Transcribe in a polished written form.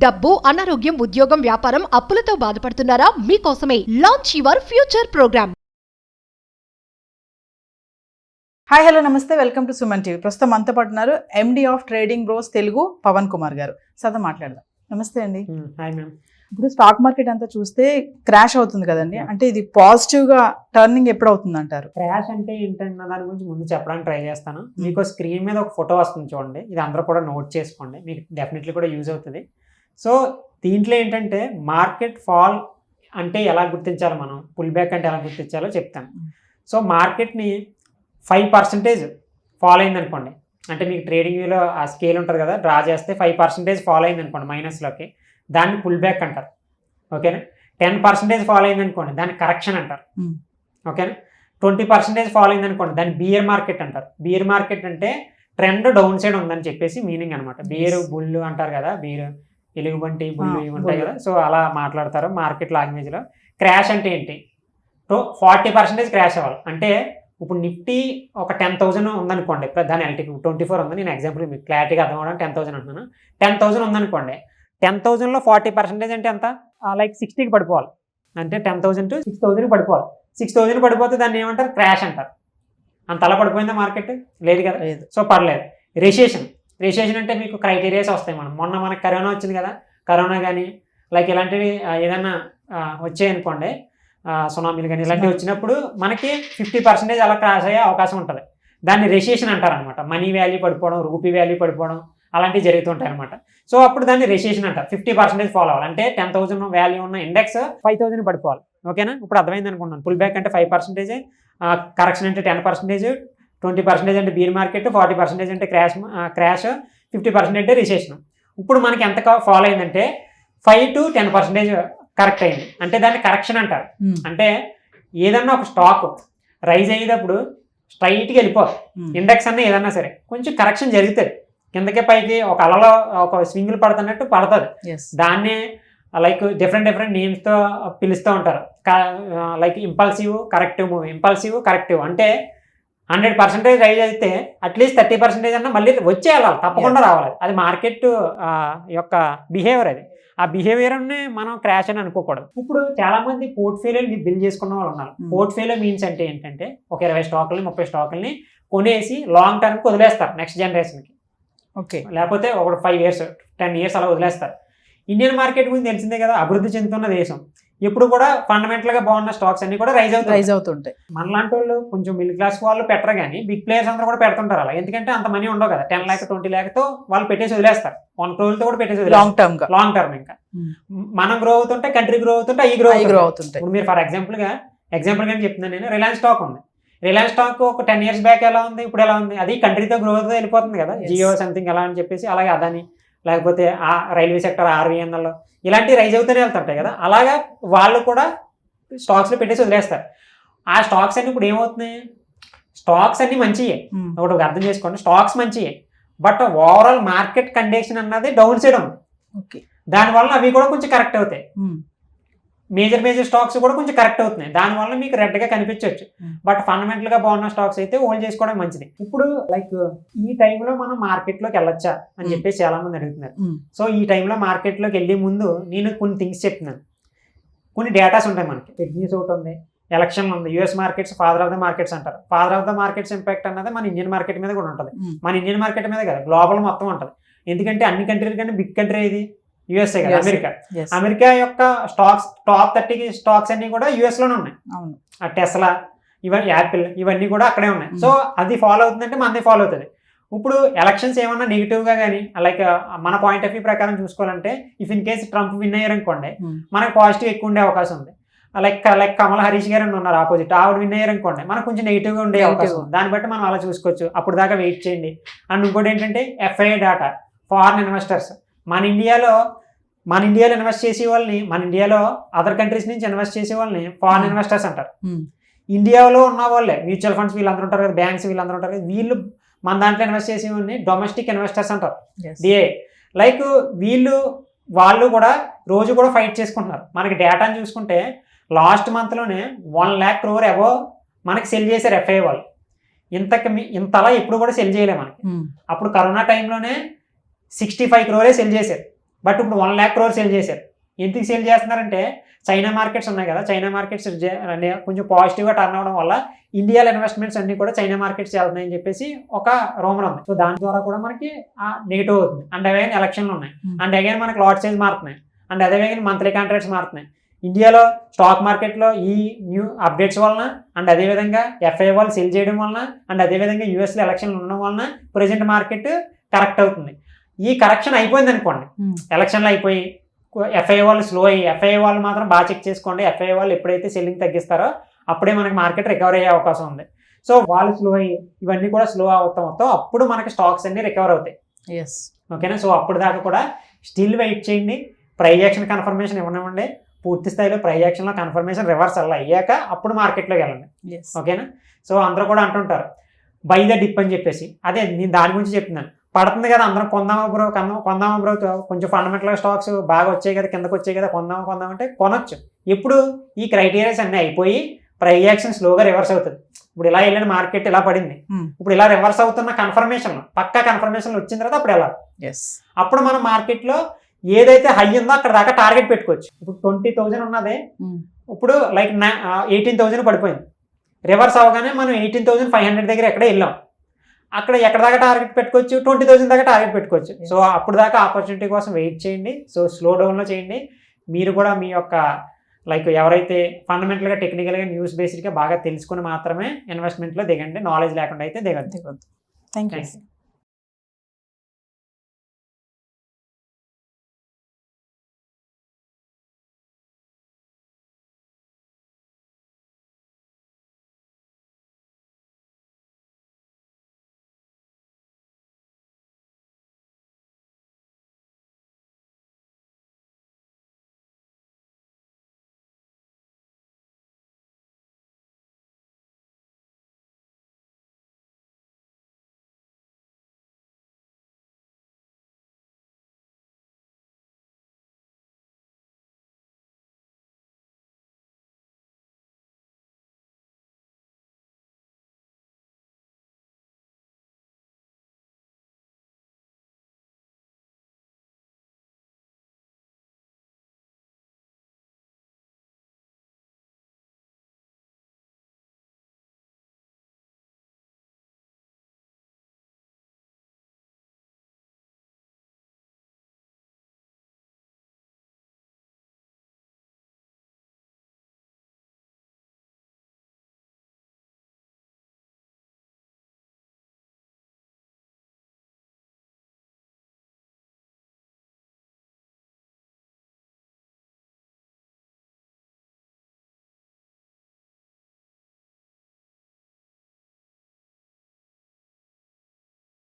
డబ్బు, అనారోగ్యం, ఉద్యోగం, వ్యాపారం, అప్పులతో బాధపడుతున్నారా? మీకోసమే launch your future programme. Hi hello నమస్తే, వెల్కమ్ టు సుమన్ టీవీ. ప్రస్తుతం మనతో పాటు ఉన్నారు MD of trading bros Telugu Pavan Kumar గారు. సదా మాట్లాడదాం. నమస్తే అండి. Hi ma'am. ఇప్పుడు స్టాక్ మార్కెట్ అంతా చూస్తే క్రాష్ అవుతుంది కదండి, అంటే ఇది పాజిటివ్ గా టర్నింగ్ ఎప్పుడు అవుతుంది అంటారు? క్రాష్ అంటే ఏంటంటే దాని గురించి ముందు చెప్పడానికి ట్రై చేస్తాను. మీకు స్క్రీన్ మీద ఒక ఫోటో వస్తుంది చూడండి, ఇది అందరూ కూడా నోట్ చేసుకోండి, మీకు డెఫినెట్లీ కూడా యూజ్ అవుతుంది. సో దీంట్లో ఏంటంటే మార్కెట్ ఫాల్ అంటే ఎలా గుర్తించాలో, మనం పుల్ బ్యాక్ అంటే ఎలా గుర్తించాలో చెప్తాను. సో మార్కెట్ని 5% ఫాల్ అయింది అనుకోండి, అంటే మీకు ట్రేడింగ్ వ్యూలో ఆ స్కేల్ ఉంటుంది కదా, డ్రా చేస్తే 5% ఫాల్ అయింది అనుకోండి మైనస్లోకి, దాన్ని పుల్ బ్యాక్ అంటారు. ఓకేనా? 10% ఫాల్ అయింది అనుకోండి, దాన్ని కరెక్షన్ అంటారు. ఓకేనా? 20% ఫాల్ అయింది అనుకోండి, దాన్ని బియర్ మార్కెట్ అంటారు. బియర్ మార్కెట్ అంటే ట్రెండ్ డౌన్ సైడ్ ఉందని చెప్పేసి మీనింగ్ అనమాట. బియర్ బుల్లు అంటారు కదా, బియర్ ఎలుగుబంటి బుల్లు ఇవి ఉంటాయి కదా, సో అలా మాట్లాడతారు మార్కెట్ లాంగ్వేజ్లో. క్రాష్ అంటే ఏంటి? 40% క్రాష్ అవ్వాలి. అంటే ఇప్పుడు నిఫ్టీ ఒక 10,000 ఉందనుకోండి, దాని ఎల్టీకి 24 ఉంది, నేను ఎగ్జాంపుల్ మీకు క్లారిటీగా అర్థం అవ్వడానికి 10,000 అంటున్నాను. 10,000 ఉందనుకోండి, 10,000లో 40% అంటే ఎంత? లైక్ 60కి పడిపోవాలి. అంటే 10,000 to 6,000 పడిపోవాలి. 6,000 పడిపోతే దాన్ని ఏమంటారు? క్రాష్ అంటారు. అంత అలా పడిపోయిందా మార్కెట్? లేదు కదా. సో పర్లేదు. రిసెషన్ అంటే మీకు క్రైటీరియాస్ వస్తాయి. మొన్న మనకి కరోనా వచ్చింది కదా, కరోనా కానీ లైక్ ఇలాంటివి ఏదైనా వచ్చాయనుకోండి, సునామీలు కానీ ఇలాంటివి వచ్చినప్పుడు మనకి 50% అలా క్రాష్ అయ్యే అవకాశం ఉంటుంది. దాన్ని రెసిషన్ అంటారు అనమాట. మనీ వాల్యూ పడిపోవడం, రూపీ వాల్యూ పడిపోవడం అలాంటివి జరుగుతుంటాయి అనమాట. సో అప్పుడు దాన్ని రెసిషన్ అంటారు. 50% ఫాలో అవ్వాలి. అంటే 10,000 వాల్యూ ఉన్న ఇండెక్స్ 5,000 పడిపోవాలి. ఓకేనా? ఇప్పుడు అర్థమైంది అనుకుంటున్నాను. పుల్ బ్యాక్ అంటే 5%, కరెక్షన్ అంటే 10%, 20% అంటే బీర్ మార్కెట్, 40% అంటే క్రాష్, 50% అంటే రిసెషన్. ఇప్పుడు మనకి ఎంత ఫాలో అయిందంటే 5 to 10% కరెక్ట్ అయింది. అంటే దాన్ని కరెక్షన్ అంటారు. అంటే ఏదన్నా ఒక స్టాక్ రైజ్ అయ్యేటప్పుడు స్ట్రైట్గా వెళ్ళిపోదు. ఇండెక్స్ అన్న ఏదన్నా సరే కొంచెం కరెక్షన్ జరుగుతుంది, కిందకే పైకి ఒక అలలో ఒక స్వింగులు పడుతున్నట్టు పడుతుంది. దాన్నే లైక్ డిఫరెంట్ నేమ్స్తో పిలుస్తూ ఉంటారు. Like impulsive, corrective move. Impulsive, corrective అంటే 100% రైజ్ అయితే అట్లీస్ట్ 30% అన్నా మళ్ళీ వచ్చే వెళ్ళాలి, తప్పకుండా రావాలి. అది మార్కెట్ యొక్క బిహేవియర్. అది ఆ బిహేవియర్ని మనం క్రాష్ అని అనుకోకూడదు. ఇప్పుడు చాలా మంది పోర్ట్ఫోలియోని బిల్డ్ చేసుకున్న వాళ్ళు ఉన్నారు. పోర్ట్ఫోలియో మీన్స్ అంటే ఏంటంటే ఒక 20 స్టాకులని 30 స్టాకులని కొనేసి లాంగ్ టర్మ్కి వదిలేస్తారు నెక్స్ట్ జనరేషన్కి. ఓకే. లేకపోతే ఒక 5 years 10 years అలా వదిలేస్తారు. ఇండియన్ మార్కెట్ గురించి తెలిసిందే కదా, అభివృద్ధి చెందుతున్న దేశం. ఎప్పుడు కూడా ఫండమెంటల్గా బాగున్న స్టాక్స్ అన్ని కూడా రైజ్ అవుతుంటాయి. మనలాంటి వాళ్ళు కొంచెం మిడిల్ క్లాస్ వాళ్ళు పెట్టరు, కానీ బిగ్ ప్లేయర్స్ అందరూ కూడా పెడుతుంటారు అలా. ఎందుకంటే అంత మనీ ఉండవు కదా, 10 lakh 20 lakh వాళ్ళు పెట్టేసి వదిలేస్తారు. 1 crore కూడా పెట్టేసి లాంగ్ టర్మ్. ఇంకా మనం గ్రో అవుతుంటే, కంట్రీ గ్రో అవుతుంటే అవి గ్రో అవుతుంటాయి. ఇప్పుడు మీరు ఫర్ ఎగ్జాంపుల్ గా చెప్తున్నాను నేను, రిలయన్స్ స్టాక్ ఉంది. రిలయన్స్ స్టాక్ ఒక 10 years బ్యాక్ ఎలా ఉంది, ఇప్పుడు ఎలా ఉంది? అది కంట్రీతో గ్రో అవుతుంది, వెళ్ళిపోతుంది కదా. జియో సంథింగ్ ఎలా అని చెప్పేసి, అలాగే అదాని, లేకపోతే ఆ రైల్వే సెక్టర్ RVNL ఇలాంటివి రైజ్ అవుతూనే వెళ్తుంటాయి కదా. అలాగా వాళ్ళు కూడా స్టాక్స్లో పెట్టేసి వదిలేస్తారు. ఆ స్టాక్స్ అన్ని ఇప్పుడు ఏమవుతున్నాయి? స్టాక్స్ అన్ని మంచియే, ఒకటి అర్థం చేసుకోండి, స్టాక్స్ మంచియే, బట్ ఓవరాల్ మార్కెట్ కండిషన్ అన్నది డౌన్ సైడ్ ఉంది. దానివల్ల అవి కూడా కొంచెం కరెక్ట్ అవుతాయి. మేజర్ స్టాక్స్ కూడా కొంచెం కరెక్ట్ అవుతున్నాయి. దానివల్ల మీకు రెడ్గా కనిపించవచ్చు. బట్ ఫండమెంటల్గా బాగున్న స్టాక్స్ అయితే హోల్డ్ చేసుకోవడం మంచిది. ఇప్పుడు లైక్ ఈ టైంలో మనం మార్కెట్లోకి వెళ్ళొచ్చా అని చెప్పేసి చాలా మంది అడుగుతున్నారు. సో ఈ టైంలో మార్కెట్లోకి వెళ్ళే ముందు నేను కొన్ని థింగ్స్ చెప్తున్నాను. కొన్ని డేటాస్ ఉంటాయి మనకి. న్యూస్ ఒకటి ఉంది, ఎలక్షన్ ఉంది, US markets father of the markets అంటారు. Father of the markets impact అన్నది మన ఇండియన్ మార్కెట్ మీద కూడా ఉంటుంది. మన ఇండియన్ మార్కెట్ మీద కదా, గ్లోబల్ మొత్తం ఉంటుంది. ఎందుకంటే అన్ని కంట్రీల కంటే బిగ్ కంట్రీ ఇది యుఎస్ఏ కదా, అమెరికా. అమెరికా యొక్క టాప్ 30 స్టాక్స్ అన్ని కూడా యుఎస్ లోనే ఉన్నాయి. ఆ టెస్లా, ఇవన్నీ యాపిల్, ఇవన్నీ కూడా అక్కడే ఉన్నాయి. సో అది ఫాలో అవుతుందంటే మనది ఫాలో అవుతుంది. ఇప్పుడు ఎలక్షన్స్ ఏమన్నా నెగిటివ్గా కానీ లైక్ మన పాయింట్ ఆఫ్ వ్యూ ప్రకారం చూసుకోవాలంటే, if in case Trump win అయ్యారనుకోండి, మనకు పాజిటివ్ ఎక్కువ ఉండే అవకాశం ఉంది. లైక్ కమలా హరీష్ గారు ఉన్నారు ఆపోజిట్, ఆవిడ విన్ అయ్యారనుకోండి, మనకు కొంచెం నెగిటివ్గా ఉండే అవకాశం ఉంది. దాన్ని బట్టి మనం అలా చూసుకోవచ్చు. అప్పుడు దాకా వెయిట్ చేయండి. అండ్ ఇంకోటి ఏంటంటే FII డేటా, ఫారిన్ ఇన్వెస్టర్స్. మన ఇండియాలో ఇన్వెస్ట్ చేసే వాళ్ళని, మన ఇండియాలో అదర్ కంట్రీస్ నుంచి ఇన్వెస్ట్ చేసే వాళ్ళని ఫారిన్ ఇన్వెస్టర్స్ అంటారు. ఇండియాలో ఉన్న వాళ్ళే మ్యూచువల్ ఫండ్స్ వీళ్ళందరూ ఉంటారు కదా, బ్యాంక్స్ వీళ్ళందరూ ఉంటారు కదా, వీళ్ళు మన దాంట్లో ఇన్వెస్ట్ చేసే వాళ్ళని డొమెస్టిక్ ఇన్వెస్టర్స్ అంటారు. లైక్ వాళ్ళు కూడా రోజు కూడా ఫైట్ చేసుకుంటున్నారు. మనకి డేటాను చూసుకుంటే లాస్ట్ మంత్లోనే 1 lakh crore అబోవ్ మనకి సెల్ చేశారు FII వాళ్ళు. ఇంతలా ఎప్పుడు కూడా సెల్ చేయలేము మనకి. అప్పుడు కరోనా టైంలోనే 65 crore సెల్ చేశారు. బట్ ఇప్పుడు 1 lakh crore సేల్ చేశారు. ఎందుకు సేల్ చేస్తున్నారంటే చైనా మార్కెట్స్ ఉన్నాయి కదా, చైనా మార్కెట్స్ కొంచెం పాజిటివ్గా టర్న్ అవ్వడం వల్ల ఇండియాలో ఇన్వెస్ట్మెంట్స్ అన్ని కూడా చైనా మార్కెట్స్ వెళ్తున్నాయని చెప్పేసి ఒక రూమర్ ఉంది. సో దాని ద్వారా కూడా మనకి నెగిటివ్ అవుతుంది. అండ్ అగైన్ ఎలక్షన్లు ఉన్నాయి, అండ్ అగైన్ మనకి లాట్ సైజ్ మారుతున్నాయి, అండ్ అదే అగైన్ మంత్లీ కాంట్రాక్ట్స్ మారుతున్నాయి. ఇండియాలో స్టాక్ మార్కెట్లో ఈ న్యూ అప్డేట్స్ వలన, అండ్ అదేవిధంగా ఎఫ్ఐ వాళ్ళు సెల్ చేయడం వలన, అండ్ అదేవిధంగా యూఎస్లో ఎలక్షన్లు ఉండడం వలన ప్రెజెంట్ మార్కెట్ కరెక్ట్ అవుతుంది. ఈ కరెక్షన్ అయిపోయింది అనుకోండి, ఎలక్షన్లు అయిపోయి ఎఫ్ఐ వాళ్ళు స్లో అయ్యి, ఎఫ్ఐ వాళ్ళు మాత్రం బాగా చెక్ చేసుకోండి, ఎఫ్ఐ వాళ్ళు ఎప్పుడైతే సెల్లింగ్ తగ్గిస్తారో అప్పుడే మనకి మార్కెట్ రికవర్ అయ్యే అవకాశం ఉంది. సో వాళ్ళు స్లో అయ్యి ఇవన్నీ కూడా స్లో అవుతాం, అప్పుడు మనకి స్టాక్స్ అన్ని రికవర్ అవుతాయి. ఓకేనా? సో అప్పుడు దాకా కూడా స్టిల్ వెయిట్ చేయండి. ప్రైస్ యాక్షన్ కన్ఫర్మేషన్ ఇవ్వనివ్వండి, పూర్తి స్థాయిలో ప్రైస్ యాక్షన్లో కన్ఫర్మేషన్ రివర్స్ అలా అయ్యాక అప్పుడు మార్కెట్లోకి వెళ్ళండి. ఓకేనా? సో అందరూ కూడా అంటుంటారు బై ద డిప్ అని చెప్పేసి, అదే నేను దాని గురించి చెప్తున్నాను. పడుతుంది కదా అందరం కొందామా బ్రో కొంచెం ఫండమెంటల్ స్టాక్స్ బాగా వచ్చాయి కదా, కిందకు వచ్చాయి కదా, కొందామంటే కొనొచ్చు. ఇప్పుడు ఈ క్రైటీరియాస్ అన్నీ అయిపోయి ప్రైస్ యాక్షన్ స్లోగా రివర్స్ అవుతుంది. ఇప్పుడు ఇలా వెళ్ళిన మార్కెట్ ఇలా పడింది, ఇప్పుడు ఇలా రివర్స్ అవుతున్న కన్ఫర్మేషన్ పక్కా కన్ఫర్మేషన్ వచ్చిన తర్వాత అప్పుడు ఎలా, అప్పుడు మనం మార్కెట్లో ఏదైతే హై ఉందో అక్కడ దాకా టార్గెట్ పెట్టుకోవచ్చు. ఇప్పుడు 20,000 ఉన్నదే ఇప్పుడు లైక్ 18,000 పడిపోయింది. రివర్స్ అవగానే మనం 18,500 దగ్గర ఎక్కడే వెళ్ళాం, అక్కడ ఎక్కడ దాకా టార్గెట్ పెట్టుకోవచ్చు, 20,000 దాకా టార్గెట్ పెట్టుకోవచ్చు. సో అప్పుడు దాకా ఆపర్చునిటీ కోసం వెయిట్ చేయండి. సో స్లో డౌన్లో చేయండి. మీరు కూడా మీ యొక్క లైక్ ఎవరైతే ఫండమెంటల్గా టెక్నికల్గా న్యూస్ బేస్డ్గా బాగా తెలుసుకుని మాత్రమే ఇన్వెస్ట్మెంట్లో దిగండి, నాలెడ్జ్ లేకుండా అయితే దిగద్దు. Thank you.